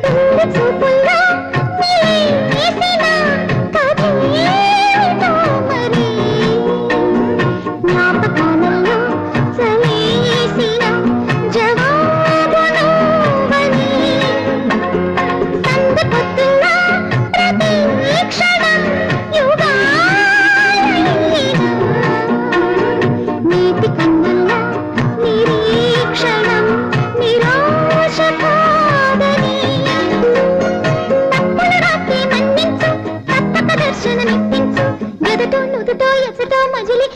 చూపుల్లో వేసిన కథేమిటో మరి జ్ఞాపకాలలో చలేసిన జవాబు నువ్వని సంద పొత్తుల్లో ప్రతి క్షణం యుగాలైన నీతి కన్నుల్లో నిరీక్షణం నిరాశ కాదని తప్పుల రాత్రి మన్నించు తప్పక దర్శనమిప్పించు గదతో నుదుతో ఎసతో మజిలి